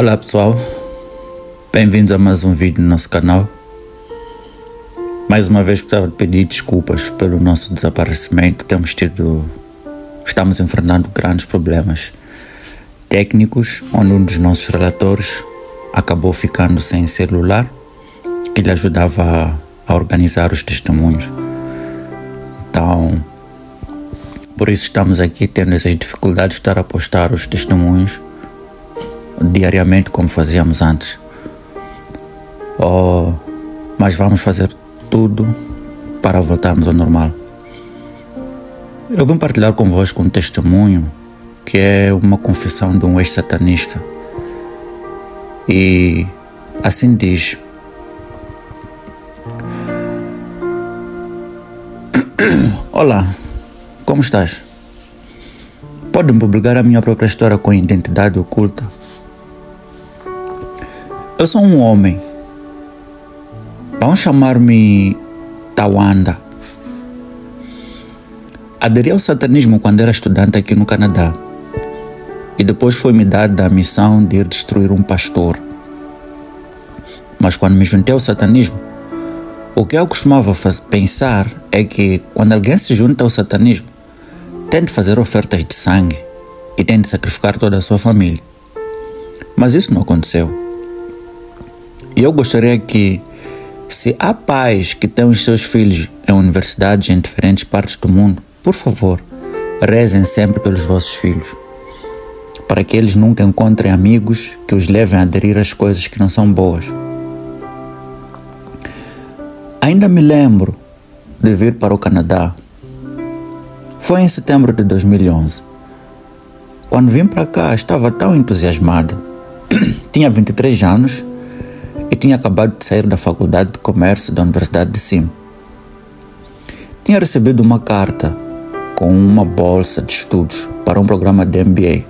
Olá pessoal, bem-vindos a mais um vídeo no nosso canal. Mais uma vez gostava de pedir desculpas pelo nosso desaparecimento. Estamos enfrentando grandes problemas técnicos, onde um dos nossos relatores acabou ficando sem celular, que lhe ajudava a organizar os testemunhos. Então, por isso estamos aqui tendo essas dificuldades de estar a postar os testemunhos diariamente como fazíamos antes. Mas vamos fazer tudo para voltarmos ao normal. Eu vim partilhar convosco um testemunho que é uma confissão de um ex-satanista. E assim diz: Olá, como estás? Pode-me publicar a minha própria história com identidade oculta? Eu sou um homem. Vão chamar-me Tawanda. Aderi ao satanismo quando era estudante aqui no Canadá. E depois foi-me dada a missão de ir destruir um pastor. Mas quando me juntei ao satanismo, o que eu costumava pensar é que quando alguém se junta ao satanismo, tem de fazer ofertas de sangue e tem de sacrificar toda a sua família. Mas isso não aconteceu. E eu gostaria que, se há pais que têm os seus filhos em universidades em diferentes partes do mundo, por favor, rezem sempre pelos vossos filhos, para que eles nunca encontrem amigos que os levem a aderir às coisas que não são boas. Ainda me lembro de vir para o Canadá. Foi em setembro de 2011. Quando vim para cá, estava tão entusiasmado. Tinha 23 anos e tinha acabado de sair da Faculdade de Comércio da Universidade de Cima. Tinha recebido uma carta com uma bolsa de estudos para um programa de MBA.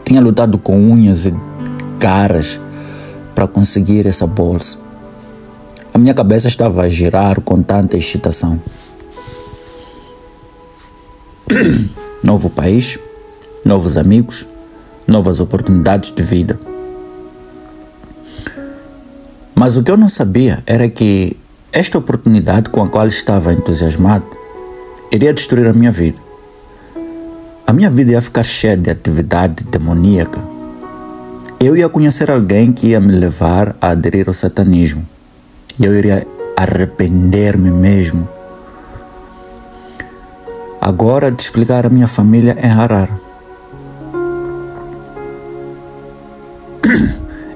Tinha lutado com unhas e garras para conseguir essa bolsa. A minha cabeça estava a girar com tanta excitação. Novo país, novos amigos, novas oportunidades de vida. Mas o que eu não sabia era que esta oportunidade com a qual estava entusiasmado iria destruir a minha vida. A minha vida ia ficar cheia de atividade demoníaca. Eu ia conhecer alguém que ia me levar a aderir ao satanismo. E eu iria arrepender-me mesmo. Agora, de explicar a minha família em Harar.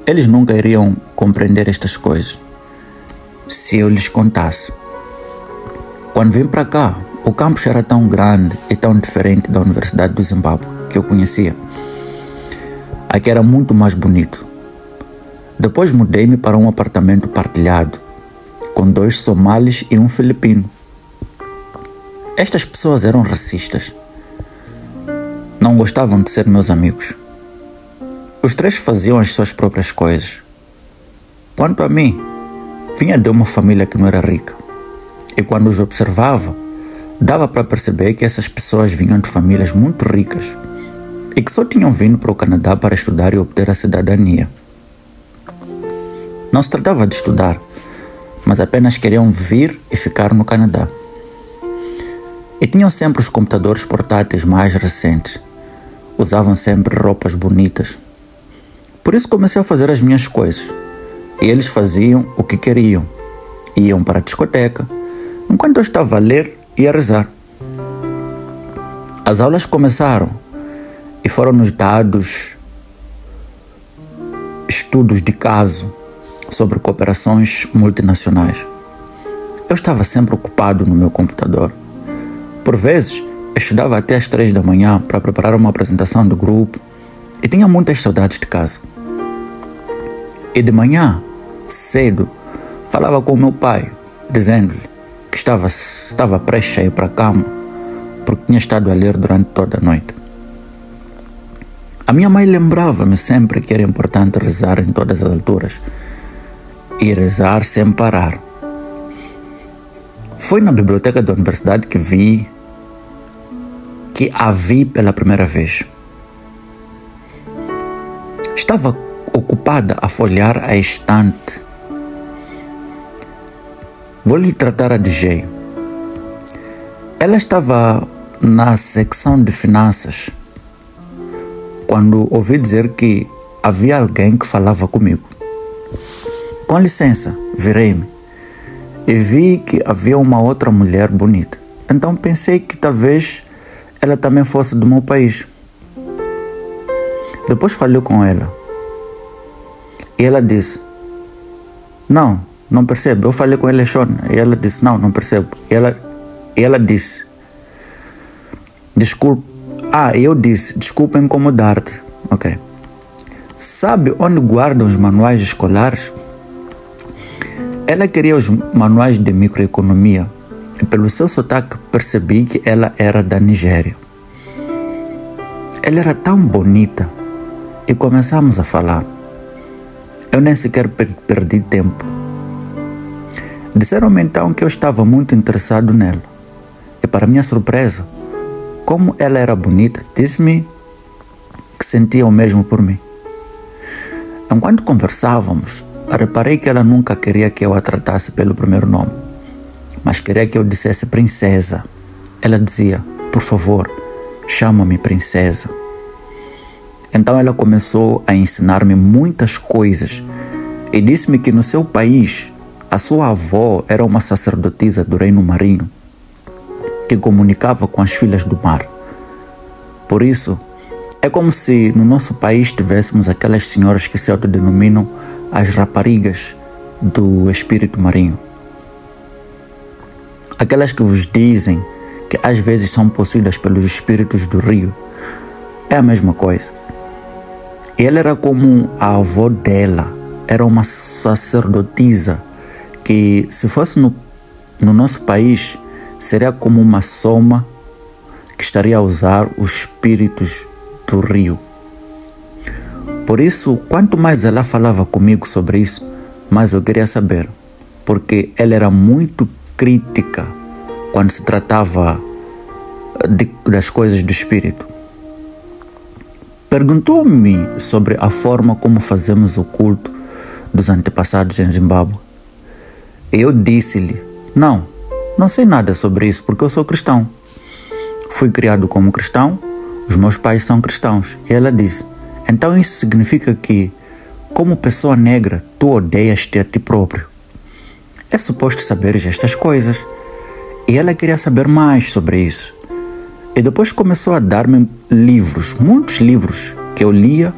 Eles nunca iriam compreender estas coisas se eu lhes contasse. Quando vim para cá, o campus era tão grande e tão diferente da Universidade do Zimbábue que eu conhecia. Aqui era muito mais bonito. Depois mudei-me para um apartamento partilhado, com 2 somalis e um filipino. Estas pessoas eram racistas. Não gostavam de ser meus amigos. Os 3 faziam as suas próprias coisas. Quanto a mim, vinha de uma família que não era rica. E quando os observava, dava para perceber que essas pessoas vinham de famílias muito ricas e que só tinham vindo para o Canadá para estudar e obter a cidadania. Não se tratava de estudar, mas apenas queriam vir e ficar no Canadá. E tinham sempre os computadores portáteis mais recentes. Usavam sempre roupas bonitas. Por isso comecei a fazer as minhas coisas. E eles faziam o que queriam. Iam para a discoteca, enquanto eu estava a ler e a rezar. As aulas começaram e foram-nos dados estudos de caso sobre cooperações multinacionais. Eu estava sempre ocupado no meu computador. Por vezes, eu estudava até às 3 da manhã para preparar uma apresentação do grupo e tinha muitas saudades de casa. E de manhã, cedo, falava com o meu pai, dizendo-lhe que estava prestes a ir para a cama porque tinha estado a ler durante toda a noite. A minha mãe lembrava-me sempre que era importante rezar em todas as alturas e rezar sem parar. Foi na biblioteca da universidade que a vi pela primeira vez. estava ocupada a folhear a estante. Vou lhe tratar a DJ. Ela estava na secção de finanças quando ouvi dizer que havia alguém que falava comigo. Com licença, virei-me e vi que havia uma outra mulher bonita. Então pensei que talvez ela também fosse do meu país. Depois falei com ela e ela disse: não percebo. Eu falei com ela, Shona, e ela disse: não percebo. E ela disse: desculpe. Eu disse: desculpa incomodar-te. Ok. Sabe onde guardam os manuais escolares? Ela queria os manuais de microeconomia e pelo seu sotaque percebi que ela era da Nigéria. Ela era tão bonita e começamos a falar. Eu nem sequer perdi tempo. Disseram-me então que eu estava muito interessado nela. E para minha surpresa, como ela era bonita, disse-me que sentia o mesmo por mim. Enquanto conversávamos, reparei que ela nunca queria que eu a tratasse pelo primeiro nome, mas queria que eu dissesse princesa. Ela dizia: por favor, chama-me princesa. Então ela começou a ensinar-me muitas coisas e disse-me que no seu país a sua avó era uma sacerdotisa do reino marinho que comunicava com as filhas do mar. Por isso, é como se no nosso país tivéssemos aquelas senhoras que se autodenominam as raparigas do espírito marinho. Aquelas que vos dizem que às vezes são possuídas pelos espíritos do rio. É a mesma coisa. E ela era como a avó dela. Era uma sacerdotisa que, se fosse no nosso país, seria como uma soma que estaria a usar os espíritos do rio. Por isso, quanto mais ela falava comigo sobre isso, mais eu queria saber, porque ela era muito crítica quando se tratava das coisas do espírito. Perguntou-me sobre a forma como fazemos o culto dos antepassados em Zimbábue. E eu disse-lhe: não sei nada sobre isso, porque eu sou cristão. Fui criado como cristão, os meus pais são cristãos. E ela disse: então isso significa que, como pessoa negra, tu odeias-te a ti próprio. É suposto saberes estas coisas. E ela queria saber mais sobre isso. E depois começou a dar-me livros, muitos livros que eu lia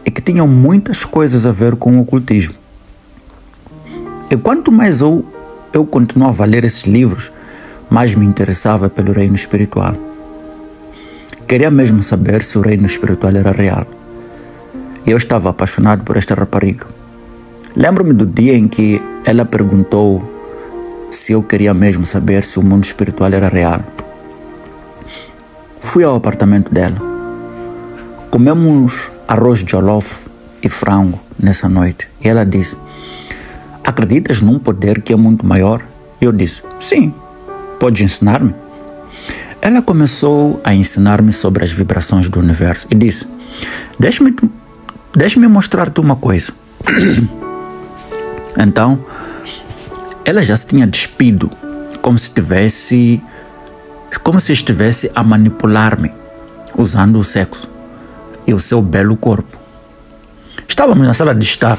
e que tinham muitas coisas a ver com o ocultismo. E quanto mais eu continuava a ler esses livros, mais me interessava pelo reino espiritual. Queria mesmo saber se o reino espiritual era real. E eu estava apaixonado por esta rapariga. Lembro-me do dia em que ela perguntou se eu queria mesmo saber se o mundo espiritual era real. Fui ao apartamento dela. Comemos arroz jollof e frango nessa noite. E ela disse: acreditas num poder que é muito maior? E eu disse: sim, pode ensinar-me? Ela começou a ensinar-me sobre as vibrações do universo e disse: deixa-me mostrar-te uma coisa. Então, ela já se tinha despido, como se estivesse a manipular-me, usando o sexo e o seu belo corpo. Estávamos na sala de estar.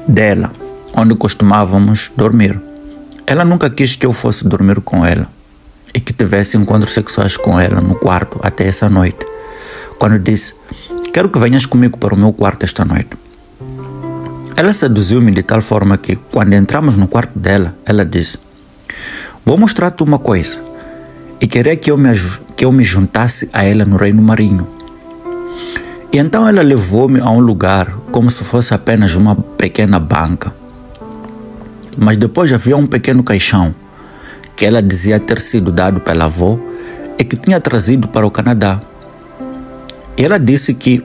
Dela, onde costumávamos dormir. Ela nunca quis que eu fosse dormir com ela e que tivesse encontros sexuais com ela no quarto até essa noite. Quando disse: quero que venhas comigo para o meu quarto esta noite. Ela seduziu-me de tal forma que, quando entramos no quarto dela, ela disse: vou mostrar-te uma coisa. E queria que eu me juntasse a ela no reino marinho. E então ela levou-me a um lugar como se fosse apenas uma pequena banca. Mas depois havia um pequeno caixão que ela dizia ter sido dado pela avó e que tinha trazido para o Canadá. E ela disse que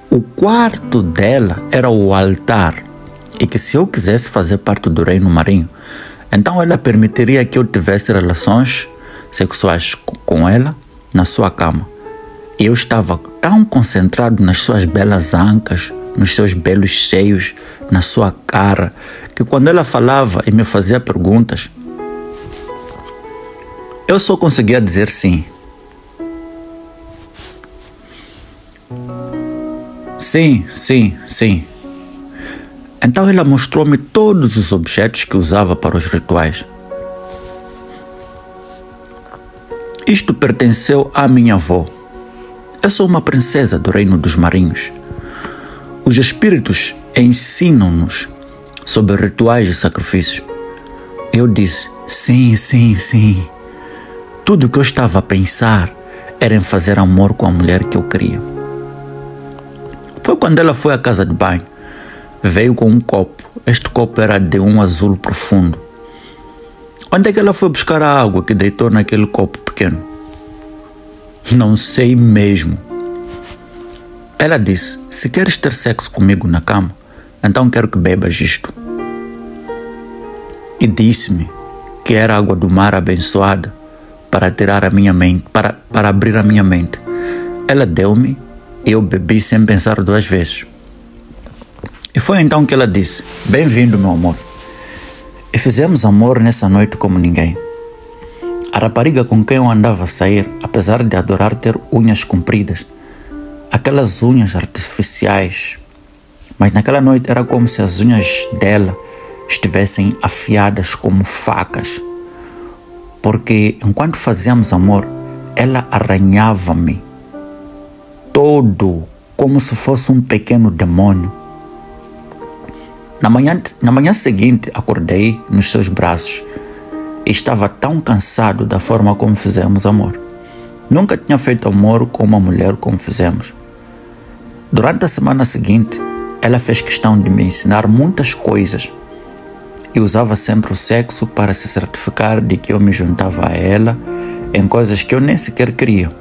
o quarto dela era o altar e que se eu quisesse fazer parte do reino marinho, então ela permitiria que eu tivesse relações sexuais com ela na sua cama. E eu estava tão concentrado nas suas belas ancas, nos seus belos seios, na sua cara, que quando ela falava e me fazia perguntas, eu só conseguia dizer sim. Sim, sim, sim. Então ela mostrou-me todos os objetos que usava para os rituais. Isto pertenceu à minha avó. Eu sou uma princesa do reino dos marinhos. Os espíritos ensinam-nos sobre rituais de sacrifício. Eu disse, sim, sim, sim. Tudo o que eu estava a pensar era em fazer amor com a mulher que eu queria. Foi quando ela foi à casa de banho. Veio com um copo. Este copo era de um azul profundo. Onde é que ela foi buscar a água que deitou naquele copo pequeno? Não sei mesmo. Ela disse, se queres ter sexo comigo na cama, então quero que bebas isto. E disse-me que era água do mar abençoada para tirar a minha mente, para abrir a minha mente. Ela deu-me e eu bebi sem pensar duas vezes. E foi então que ela disse, bem-vindo, meu amor. E fizemos amor nessa noite como ninguém. A rapariga com quem eu andava a sair, apesar de adorar ter unhas compridas, aquelas unhas artificiais, mas naquela noite era como se as unhas dela estivessem afiadas como facas, porque enquanto fazíamos amor, ela arranhava-me todo como se fosse um pequeno demônio. Na manhã seguinte, acordei nos seus braços e estava tão cansado da forma como fizemos amor. Nunca tinha feito amor com uma mulher como fizemos. Durante a semana seguinte, ela fez questão de me ensinar muitas coisas e usava sempre o sexo para se certificar de que eu me juntava a ela em coisas que eu nem sequer queria.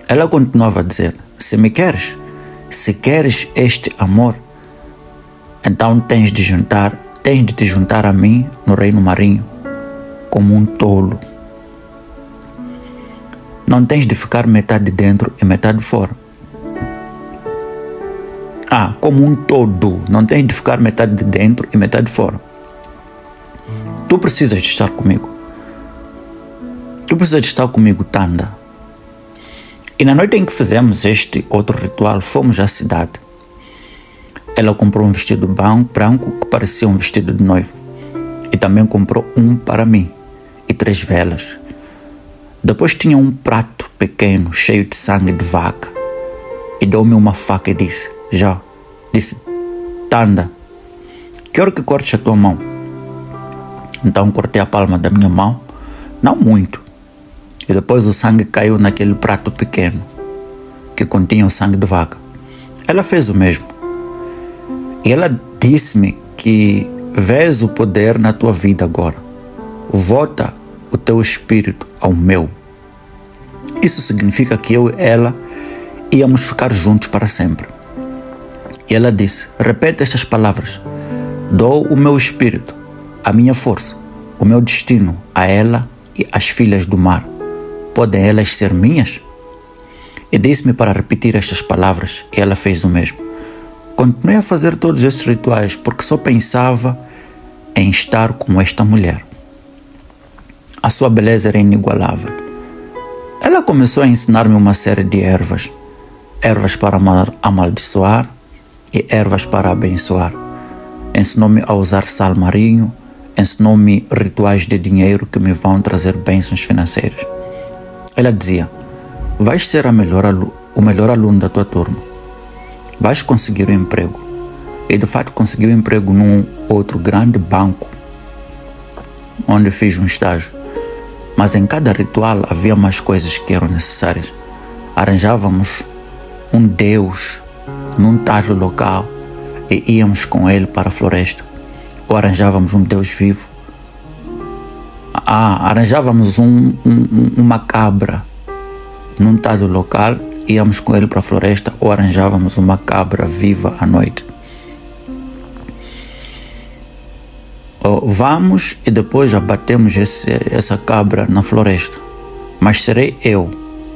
Ela continuava a dizer, se me queres, se queres este amor, então tens de te juntar a mim no reino marinho como um tolo. Não tens de ficar metade dentro e metade fora. Como um todo. Não tens de ficar metade dentro e metade fora. Tu precisas de estar comigo. Tu precisas de estar comigo, Tanda. E na noite em que fizemos este outro ritual, fomos à cidade. Ela comprou um vestido branco que parecia um vestido de noiva. E também comprou um para mim. E 3 velas. Depois tinha um prato pequeno, cheio de sangue de vaca. E deu-me uma faca e disse, Tanda, quero que cortes a tua mão. Então cortei a palma da minha mão, não muito. E depois o sangue caiu naquele prato pequeno, que continha o sangue de vaca. Ela fez o mesmo. E ela disse-me que vês o poder na tua vida agora. Volta o teu espírito ao meu. Isso significa que eu e ela íamos ficar juntos para sempre. E ela disse, repete estas palavras. Dou o meu espírito, a minha força, o meu destino a ela e às filhas do mar. Podem elas ser minhas? E disse-me para repetir estas palavras e ela fez o mesmo. Continuei a fazer todos esses rituais porque só pensava em estar como esta mulher. A sua beleza era inigualável. Ela começou a ensinar-me uma série de ervas. Ervas para amaldiçoar e ervas para abençoar. Ensinou-me a usar sal marinho, ensinou-me rituais de dinheiro que me vão trazer bênçãos financeiras. Ela dizia, vais ser o melhor aluno da tua turma. Vais conseguir um emprego. E de fato consegui um emprego num outro grande banco, onde fiz um estágio. Mas em cada ritual havia mais coisas que eram necessárias. Arranjávamos um deus num talo local e íamos com ele para a floresta. Ou arranjávamos um deus vivo. Arranjávamos uma cabra num talo local, íamos com ele para a floresta, ou arranjávamos uma cabra viva à noite. vamos e depois abatemos essa cabra na floresta. Mas serei eu,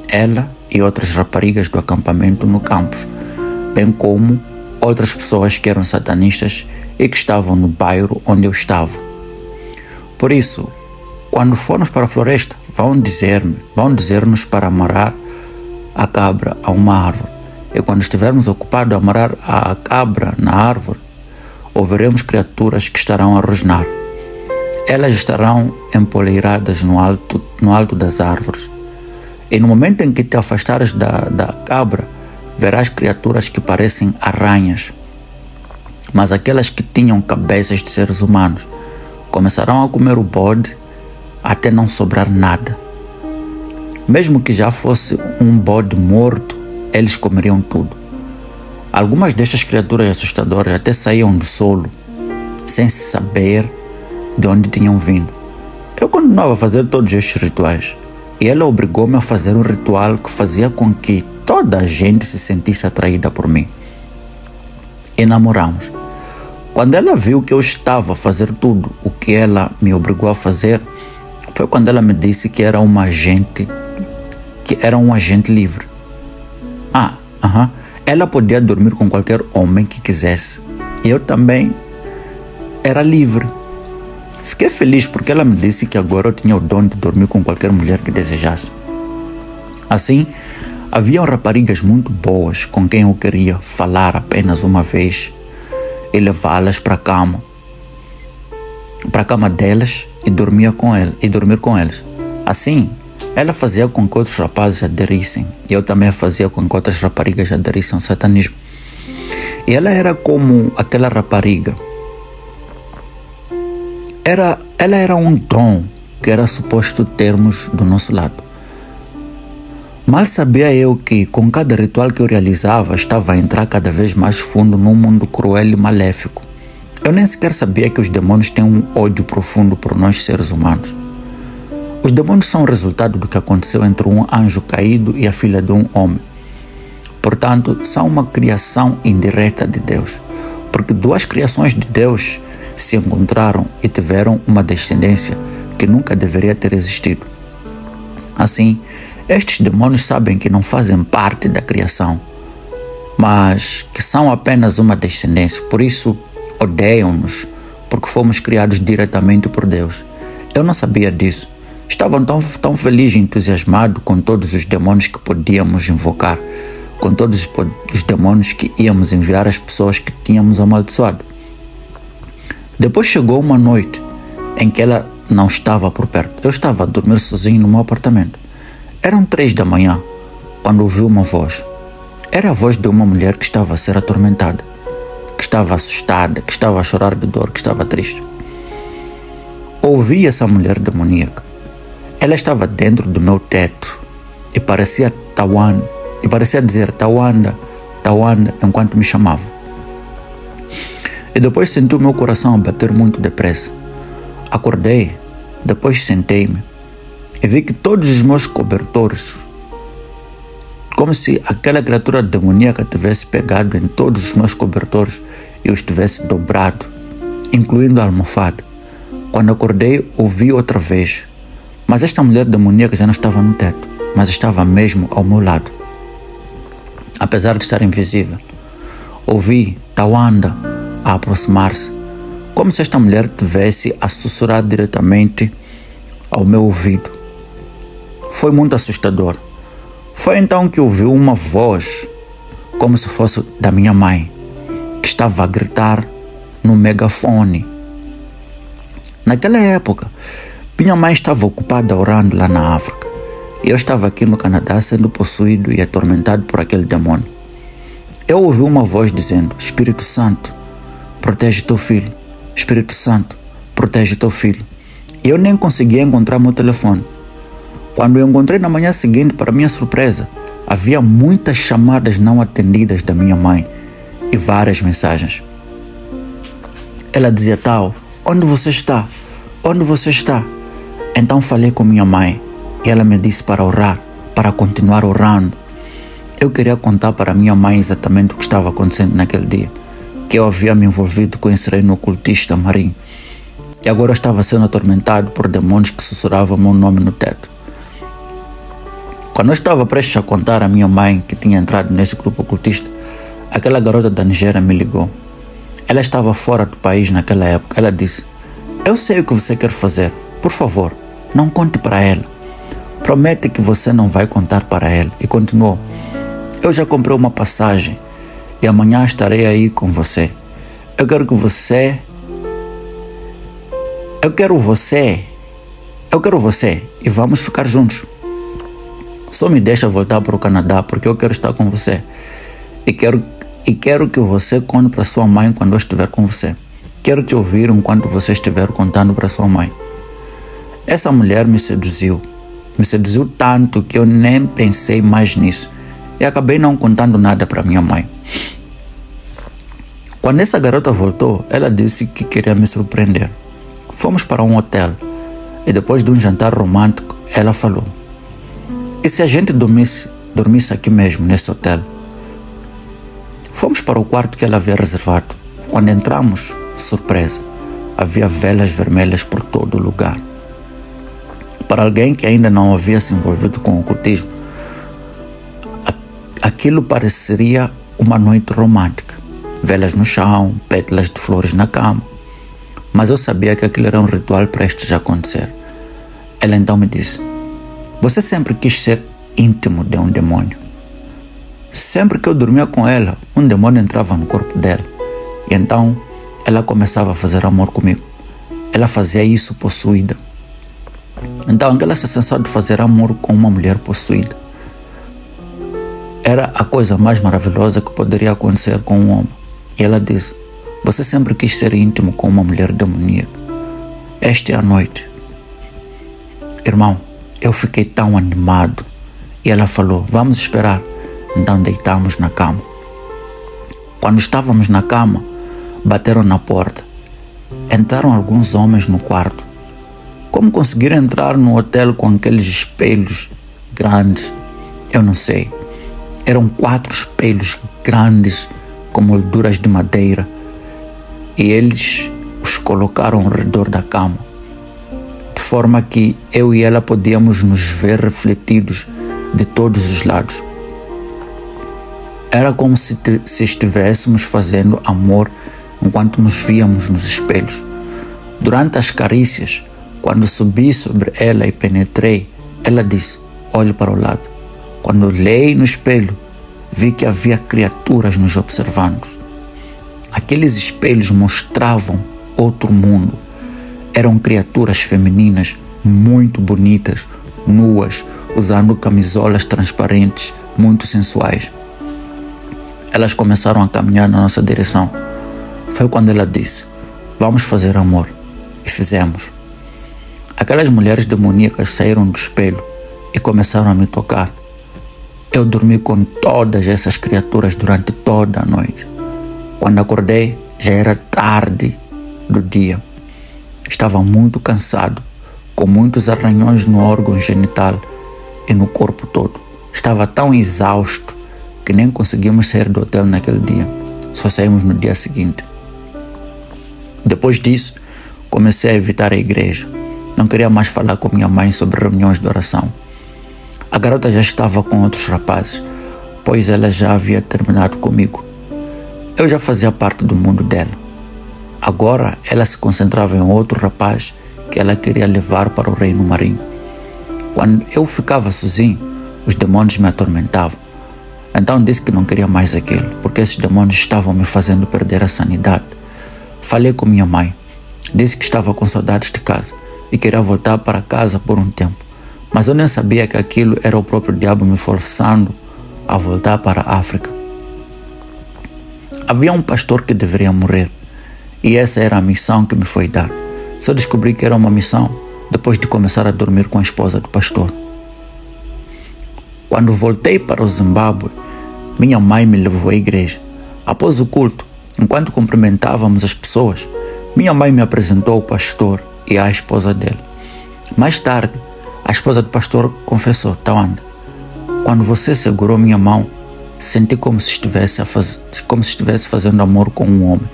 ela e outras raparigas do acampamento no campus, bem como outras pessoas que eram satanistas e que estavam no bairro onde eu estava. Por isso, quando formos para a floresta, vão dizer-nos para amarrar a cabra a uma árvore. E quando estivermos ocupados a amarrar a cabra na árvore, ouviremos criaturas que estarão a rosnar. Elas estarão empoleiradas no alto das árvores. E no momento em que te afastares da cabra, verás criaturas que parecem aranhas, mas aquelas que tinham cabeças de seres humanos começarão a comer o bode até não sobrar nada. Mesmo que já fosse um bode morto, eles comeriam tudo. Algumas destas criaturas assustadoras até saíam do solo, sem saber de onde tinham vindo. Eu continuava a fazer todos estes rituais, e ela obrigou-me a fazer um ritual que fazia com que toda a gente se sentisse atraída por mim. E namoramos. Quando ela viu que eu estava a fazer tudo o que ela me obrigou a fazer, foi quando ela me disse que era um agente livre. Ela podia dormir com qualquer homem que quisesse. E eu também era livre. Fiquei feliz porque ela me disse que agora eu tinha o dom de dormir com qualquer mulher que desejasse. Assim, haviam raparigas muito boas com quem eu queria falar apenas uma vez e levá-las para a cama delas e dormir com elas. Assim, ela fazia com que outros rapazes aderissem, e eu também fazia com que outras raparigas aderissem ao satanismo. E ela era como aquela rapariga. Ela era um dom que era suposto termos do nosso lado. Mal sabia eu que, com cada ritual que eu realizava, estava a entrar cada vez mais fundo num mundo cruel e maléfico. Eu nem sequer sabia que os demônios têm um ódio profundo por nós seres humanos. Os demônios são o resultado do que aconteceu entre um anjo caído e a filha de um homem. Portanto, são uma criação indireta de Deus, porque duas criações de Deus se encontraram e tiveram uma descendência que nunca deveria ter existido. Assim, estes demônios sabem que não fazem parte da criação, mas que são apenas uma descendência. Por isso, odeiam-nos, porque fomos criados diretamente por Deus. Eu não sabia disso. Estava tão feliz e entusiasmado com todos os demônios que podíamos invocar, com todos os demônios que íamos enviar às pessoas que tínhamos amaldiçoado. Depois chegou uma noite em que ela não estava por perto. Eu estava a dormir sozinho no meu apartamento. Eram 3 da manhã, quando ouvi uma voz. Era a voz de uma mulher que estava a ser atormentada, que estava assustada, que estava a chorar de dor, que estava triste. Ouvi essa mulher demoníaca. Ela estava dentro do meu teto e parecia dizer Tawanda, Tawanda, enquanto me chamava. E depois senti o meu coração a bater muito depressa. Acordei, depois sentei-me e vi que todos os meus cobertores, como se aquela criatura demoníaca tivesse pegado em todos os meus cobertores e os tivesse dobrado, incluindo a almofada. Quando acordei, ouvi outra vez, mas esta mulher demoníaca já não estava no teto, mas estava mesmo ao meu lado, apesar de estar invisível. Ouvi Tawanda a aproximar-se, como se esta mulher tivesse a sussurrar diretamente ao meu ouvido. Foi muito assustador. Foi então que ouvi uma voz, como se fosse da minha mãe, que estava a gritar no megafone. Naquela época, minha mãe estava ocupada orando lá na África, e eu estava aqui no Canadá sendo possuído e atormentado por aquele demônio. Eu ouvi uma voz dizendo: Espírito Santo, protege teu filho. Espírito Santo, protege teu filho. E eu nem conseguia encontrar meu telefone. Quando eu encontrei na manhã seguinte, para minha surpresa, havia muitas chamadas não atendidas da minha mãe e várias mensagens. Ela dizia: Tal, onde você está? Onde você está? Então falei com minha mãe e ela me disse para orar, para continuar orando. Eu queria contar para minha mãe exatamente o que estava acontecendo naquele dia, que eu havia me envolvido com esse reino ocultista marinho. E agora eu estava sendo atormentado por demônios que sussurravam meu nome no teto. Quando eu estava prestes a contar à minha mãe que tinha entrado nesse grupo ocultista, aquela garota da Nigéria me ligou. Ela estava fora do país naquela época. Ela disse: eu sei o que você quer fazer. Por favor, não conte para ela. Promete que você não vai contar para ela. E continuou: eu já comprei uma passagem e amanhã estarei aí com você. Eu quero você e vamos ficar juntos. Só me deixa voltar para o Canadá porque eu quero estar com você. E quero que você conte para sua mãe quando eu estiver com você. Quero te ouvir enquanto você estiver contando para sua mãe. Essa mulher me seduziu. Me seduziu tanto que eu nem pensei mais nisso. E acabei não contando nada para minha mãe. Quando essa garota voltou, ela disse que queria me surpreender. Fomos para um hotel. E depois de um jantar romântico, ela falou: e se a gente dormisse aqui mesmo, nesse hotel? Fomos para o quarto que ela havia reservado. Quando entramos, surpresa, havia velas vermelhas por todo o lugar. Para alguém que ainda não havia se envolvido com o ocultismo, aquilo pareceria uma noite romântica. Velas no chão, pétalas de flores na cama. Mas eu sabia que aquilo era um ritual prestes a acontecer. Ela então me disse: você sempre quis ser íntimo de um demônio. Sempre que eu dormia com ela, um demônio entrava no corpo dela. E então ela começava a fazer amor comigo. Ela fazia isso possuída. Então aquela sensação de fazer amor com uma mulher possuída era a coisa mais maravilhosa que poderia acontecer com um homem. E ela disse: você sempre quis ser íntimo com uma mulher demoníaca. Esta é a noite. Irmão, eu fiquei tão animado. E ela falou: vamos esperar. Então deitamos na cama. Quando estávamos na cama, bateram na porta. Entraram alguns homens no quarto. Como conseguiram entrar no hotel com aqueles espelhos grandes? Eu não sei. Eram 4 espelhos grandes com molduras de madeira. E eles os colocaram ao redor da cama, de forma que eu e ela podíamos nos ver refletidos de todos os lados. Era como se estivéssemos fazendo amor enquanto nos víamos nos espelhos. Durante as carícias, quando subi sobre ela e penetrei, ela disse: olhe para o lado. Quando olhei no espelho, vi que havia criaturas nos observando. Aqueles espelhos mostravam outro mundo. Eram criaturas femininas muito bonitas, nuas, usando camisolas transparentes, muito sensuais. Elas começaram a caminhar na nossa direção. Foi quando ela disse: vamos fazer amor. E fizemos. Aquelas mulheres demoníacas saíram do espelho e começaram a me tocar. Eu dormi com todas essas criaturas durante toda a noite. Quando acordei, já era tarde do dia. Estava muito cansado, com muitos arranhões no órgão genital e no corpo todo. Estava tão exausto que nem conseguimos sair do hotel naquele dia. Só saímos no dia seguinte. Depois disso, comecei a evitar a igreja. Não queria mais falar com minha mãe sobre reuniões de oração. A garota já estava com outros rapazes, pois ela já havia terminado comigo. Eu já fazia parte do mundo dela. Agora ela se concentrava em outro rapaz que ela queria levar para o reino marinho. Quando eu ficava sozinho, os demônios me atormentavam. Então disse que não queria mais aquilo, porque esses demônios estavam me fazendo perder a sanidade. Falei com minha mãe. Disse que estava com saudades de casa e queria voltar para casa por um tempo. Mas eu nem sabia que aquilo era o próprio diabo me forçando a voltar para a África. Havia um pastor que deveria morrer, e essa era a missão que me foi dada. Só descobri que era uma missão depois de começar a dormir com a esposa do pastor. Quando voltei para o Zimbábue, minha mãe me levou à igreja. Após o culto, enquanto cumprimentávamos as pessoas, minha mãe me apresentou ao pastor e à esposa dele. Mais tarde, a esposa do pastor confessou: Tawanda, quando você segurou minha mão, senti como se estivesse fazendo amor com um homem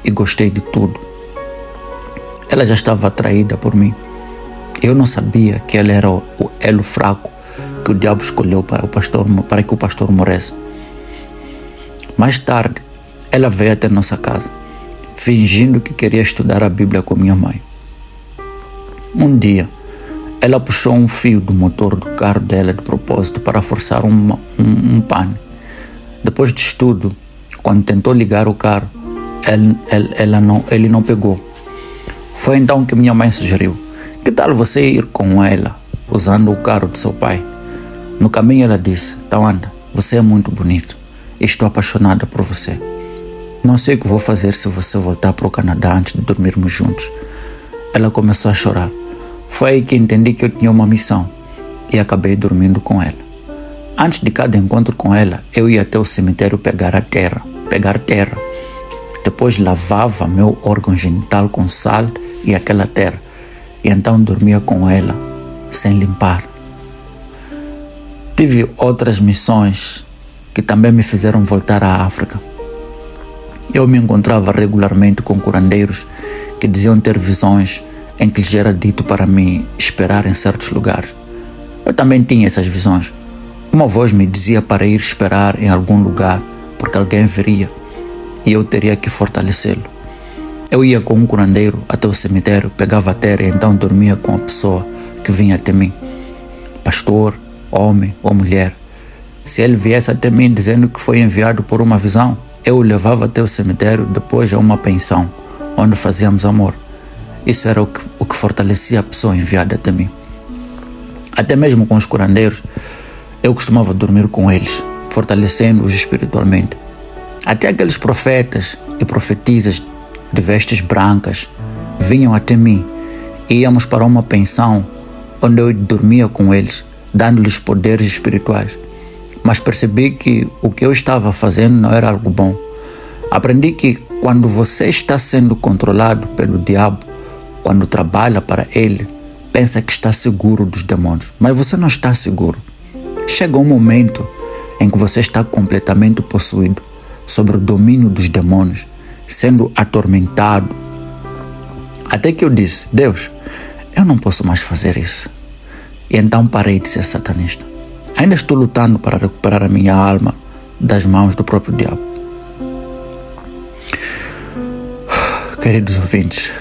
e gostei de tudo. ela já estava atraída por mim. Eu não sabia que ela era o elo fraco que o diabo escolheu para que o pastor morresse. Mais tarde, ela veio até nossa casa, fingindo que queria estudar a Bíblia com minha mãe. Um dia, ela puxou um fio do motor do carro dela de propósito para forçar um pane. Depois de tudo, quando tentou ligar o carro, ele não pegou. Foi então que minha mãe sugeriu: que tal você ir com ela, usando o carro de seu pai? No caminho ela disse: Tawanda, você é muito bonito. Estou apaixonada por você. Não sei o que vou fazer se você voltar para o Canadá antes de dormirmos juntos. Ela começou a chorar. Foi aí que entendi que eu tinha uma missão e acabei dormindo com ela. Antes de cada encontro com ela, eu ia até o cemitério pegar terra. Depois lavava meu órgão genital com sal e aquela terra. E então dormia com ela, sem limpar. Tive outras missões que também me fizeram voltar à África. Eu me encontrava regularmente com curandeiros que diziam ter visões em que lhes era dito para me esperar em certos lugares. Eu também tinha essas visões. Uma voz me dizia para ir esperar em algum lugar, porque alguém viria e eu teria que fortalecê-lo. Eu ia com um curandeiro até o cemitério, pegava a terra e então dormia com a pessoa que vinha até mim. Pastor, homem ou mulher. Se ele viesse até mim dizendo que foi enviado por uma visão, eu o levava até o cemitério, depois a uma pensão, onde fazíamos amor. Isso era o que fortalecia a pessoa enviada até mim. Até mesmo com os curandeiros, eu costumava dormir com eles, fortalecendo-os espiritualmente. Até aqueles profetas e profetisas de vestes brancas vinham até mim e íamos para uma pensão onde eu dormia com eles, dando-lhes poderes espirituais. Mas percebi que o que eu estava fazendo não era algo bom. Aprendi que quando você está sendo controlado pelo diabo, quando trabalha para ele, pensa que está seguro dos demônios, mas você não está seguro. Chega um momento em que você está completamente possuído, sob o domínio dos demônios, sendo atormentado. Até que eu disse: Deus, eu não posso mais fazer isso. E então parei de ser satanista. Ainda estou lutando para recuperar a minha alma das mãos do próprio diabo. Queridos ouvintes,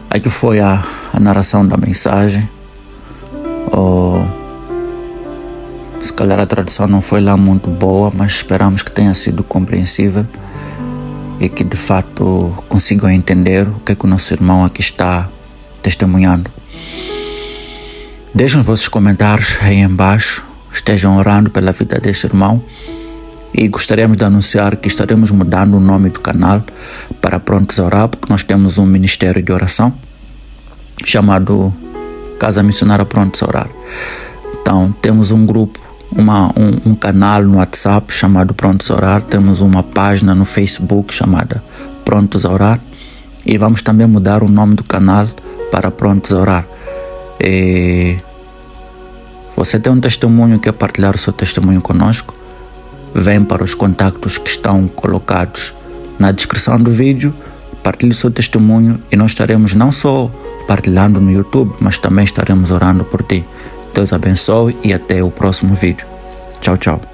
aqui foi a narração da mensagem. Se calhar a tradução não foi lá muito boa, mas esperamos que tenha sido compreensível e que de fato consigam entender o que o nosso irmão aqui está testemunhando. Deixem os vossos comentários aí embaixo, estejam orando pela vida deste irmão, e gostaríamos de anunciar que estaremos mudando o nome do canal para Prontos a Orar, porque nós temos um ministério de oração chamado Casa Missionária Prontos a Orar. Então temos um grupo, um canal no WhatsApp chamado Prontos a Orar, temos uma página no Facebook chamada Prontos a Orar, e vamos também mudar o nome do canal para Prontos a Orar. E você tem um testemunho, quer partilhar o seu testemunho conosco? Vem para os contactos que estão colocados na descrição do vídeo, partilhe o seu testemunho e nós estaremos não só partilhando no YouTube, mas também estaremos orando por ti. Deus abençoe e até o próximo vídeo. Tchau, tchau.